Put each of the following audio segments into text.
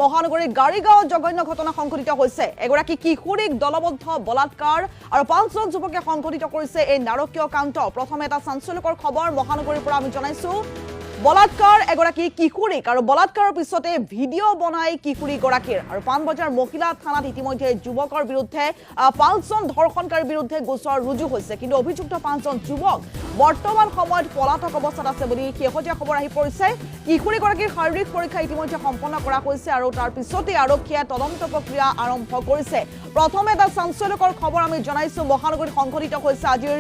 মহানগৰীৰ গাড়ীগাঁৱত জঘন্য ঘটনা সংঘটিত হৈছে এগৰাকী কিশোৰীক দলবদ্ধ বলাৎকাৰ আৰু 5জন যুৱকে সংঘটিত কৰিছে এই নাৰকীয় কাণ্ড প্ৰথমে এটা চাঞ্চল্যকৰ খবৰ মহানগৰীৰ পৰা আমি জনাইছো বলাৎকাৰ এগৰাকী কিশোৰীক আৰু বলাৎকাৰৰ পিছতে ভিডিঅ' বনাই কিশোৰী গৰাকীৰ আৰু পানবজাৰ মহিলা থানাত ইতিমধ্যে যুৱকৰ বিৰুদ্ধে 5জন ধৰ্ষণকাৰীৰ বিৰুদ্ধে গোচৰ ৰুজু হৈছে কিন্তু অভিযুক্ত 5জন যুৱক বৰ্তমান সময়ত পলাতক অৱস্থাত আছে বুলি শেহতীয়া খবৰ আহি পৰিছে কিশোৰী গৰাকীৰ শাৰীৰিক পৰীক্ষা ইতিমধ্যে সম্পন্ন কৰা হৈছে আৰু তাৰ পিছতে আৰক্ষীয়ে তদন্ত প্ৰক্ৰিয়া আৰম্ভ কৰিছে প্ৰথমে এটা চাঞ্চল্যকৰ খবৰ আমি জনাইছো মহানগৰীত সংঘটিত হৈছে আজিৰ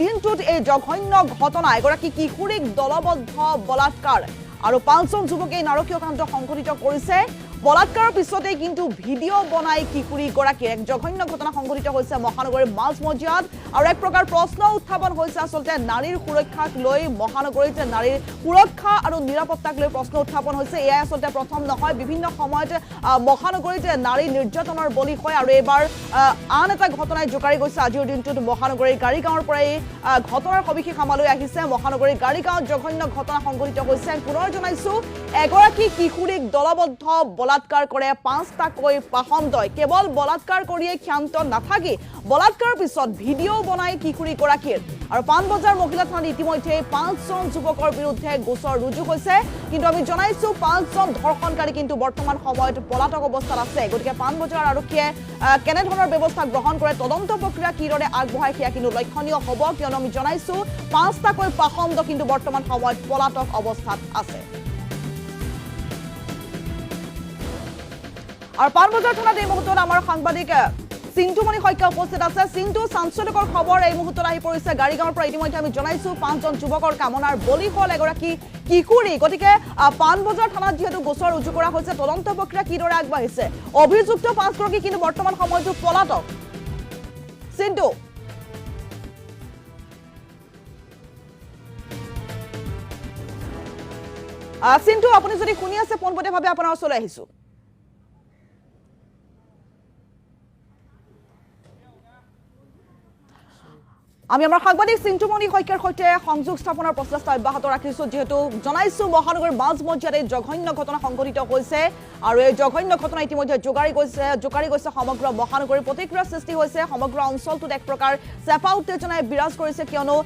দিনটোত এই জঘন্য ঘটনা এগৰাকী কিশোৰীক দলবদ্ধ বলাৎকাৰ আৰু 5জন যুৱকে নাৰকীয় কাণ্ড সংঘটিত কৰিছে বলাৎকাৰৰ পিছতে কিন্তু ভিডিঅ' বনাই কিশোৰী গৰাকীৰ এক জঘন্য ঘটনা সংঘটিত হৈছে মহানগৰীৰ মাজমজিয়াত আৰু এক প্ৰকাৰ প্ৰশ্ন উত্থাপন হৈছে আসলতে নাৰীৰ সুৰক্ষাক লৈ মহানগৰীত নাৰীৰ সুৰক্ষা আৰু নিৰাপত্তাক লৈ প্ৰশ্ন উত্থাপন হৈছে এয়া আসলতে প্ৰথম নহয় বিভিন্ন সময়ত মহানগৰীত নাৰী নিৰ্যাতনৰ বলি হয় আৰু এবাৰ আন এটা ঘটনাই জোকাৰি গৈছে আজিৰ দিনটোত মহানগৰীৰ গাড়ীগাঁৱৰ পৰাই ঘটনাৰ সবিশেষ আমালৈ আহিছে মহানগৰীৰ গাড়ীগাঁৱত জঘন্য ঘটনা সংঘটিত হৈছে পুনৰ জনাইছো এগৰাকী কিশোৰীক দলবদ্ধ বলাৎকাৰ কৰে 5টাকৈ পাহমদয় কেৱল বলাৎকাৰ কৰিয়ে ক্ষান্ত নাথাকি বলাৎকাৰৰ পিছত ভিডিঅ' বনাই কিশোৰী গৰাকীৰ আৰু পানবজাৰ মহিলা থানাত ইতিমধ্যে 5জন যুৱকৰ বিৰুদ্ধে গোচৰ ৰুজু হৈছে কিন্তু আমি জনাইছো 5জন ধৰ্ষণকাৰী কিন্তু বৰ্তমান সময়ত পলাতক অৱস্থাত আছে গতিকে পানবজাৰ আৰক্ষীয়ে কেনেধৰণৰ ব্যৱস্থা গ্ৰহণ কৰে তদন্ত প্ৰক্ৰিয়া কিদৰে আগবঢ়ায় সেয়া কিন্তু লক্ষণীয় হ'ব কিয়নো আমি জনাইছো 5টাকৈ পাহমদ কিন্তু বৰ্তমান সময়ত পলাতক অৱস্থাত আছে আৰু পানবজাৰ থানাত এই মুহূৰ্তত আমাৰ সাংবাদিক চিন্তুমণি শইকীয়া উপস্থিত আছে চিন্তু চাঞ্চল্যকৰ খবৰ এই মুহূৰ্তত আহি পৰিছে গাড়ীগাঁৱৰ পৰা ইতিমধ্যে আমি জনাইছো 5জন যুৱকৰ কামনাৰ বলি হ'ল এগৰাকী কিশোৰী গতিকে পানবজাৰ থানাত যিহেতু গোচৰ ৰুজু কৰা হৈছে তদন্ত প্ৰক্ৰিয়া কিদৰে আগবাঢ়িছে অভিযুক্ত 5গৰাকী কিন্তু বৰ্তমান সময়তো পলাতক চিন্তু চিন্তু আপুনি যদি শুনি আছে পোনপটীয়াভাৱে আপোনাৰ ওচৰলৈ আহিছো আমি আমাৰ সাংবাদিক চিন্তুমণি শইকীয়াৰ সৈতে সংযোগ স্থাপনৰ প্ৰচেষ্টা অব্যাহত ৰাখিছো যেহেতু জনাইছো মহানগৰীৰ মাজমজিয়াত এই জঘন্য ঘটনা সংঘটিত হৈছে আৰু এই জঘন্য ঘটনা ইতিমধ্যে জোকাৰি গৈছে সমগ্ৰ মহানগৰীৰ প্ৰতিক্ৰিয়াৰ সৃষ্টি হৈছে সমগ্ৰ অঞ্চলটোত এক প্ৰকাৰ চেপা উত্তেজনাই বিৰাজ কৰিছে কিয়নো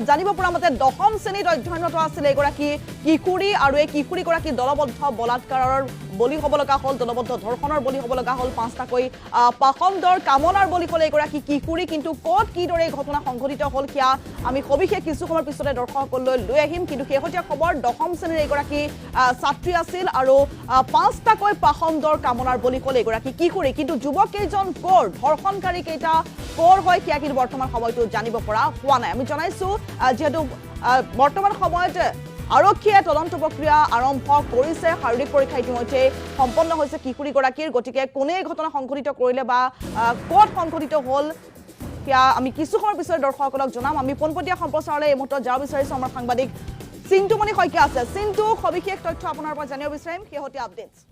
জানিব পৰা মতে 10ম শ্ৰেণীত অধ্যয়নৰত আছিল এগৰাকী কিশোৰী আৰু এই কিশোৰীগৰাকী দলবদ্ধ বলাৎকাৰৰ বলি হ'ব লগা হ'ল দলবদ্ধ ধৰ্ষণৰ বলি হ'ব লগা হ'ল 5টাকৈ পাহমদৰ কামনাৰ বলি হ'ল এগৰাকী কিশোৰী কিন্তু ক'ত কিদৰে এই ঘটনা সংঘটিত হ'ল সেয়া আমি সবিশেষ কিছু সময়ৰ পিছতে দৰ্শকসকললৈ লৈ আহিম কিন্তু শেহতীয়া খবৰ 10ম শ্ৰেণীৰ এগৰাকী ছাত্ৰী আছিল আৰু 5টাকৈ পাহমদৰ কামনাৰ বলি হ'ল এগৰাকী কিশোৰী কিন্তু যুৱক কেইজন ক'ৰ ধৰ্ষণকাৰী কেইটা ক'ৰ হয় সেয়া কিন্তু বৰ্তমান সময়তো জানিব পৰা হোৱা নাই আমি জনাইছো যেহেতু বৰ্তমান সময়ত আৰক্ষীয়ে তদন্ত প্ৰক্ৰিয়া আৰম্ভ কৰিছে শাৰীৰিক পৰীক্ষা ইতিমধ্যে সম্পন্ন হৈছে কিশোৰী গৰাকীৰ গতিকে কোনে ঘটনা সংঘটিত কৰিলে বা ক'ত সংঘটিত হ'ল সেয়া আমি কিছু সময়ৰ পিছতে দৰ্শকসকলক জনাম আমি পোনপটীয়া সম্প্ৰচাৰলৈ এই মুহূৰ্তত যাব বিচাৰিছো আমাৰ সাংবাদিক চিন্তুমণি শইকীয়া আছে চিন্তু সবিশেষ তথ্য আপোনাৰ পৰা জানিব বিচাৰিম শেহতীয়া আপডেটছ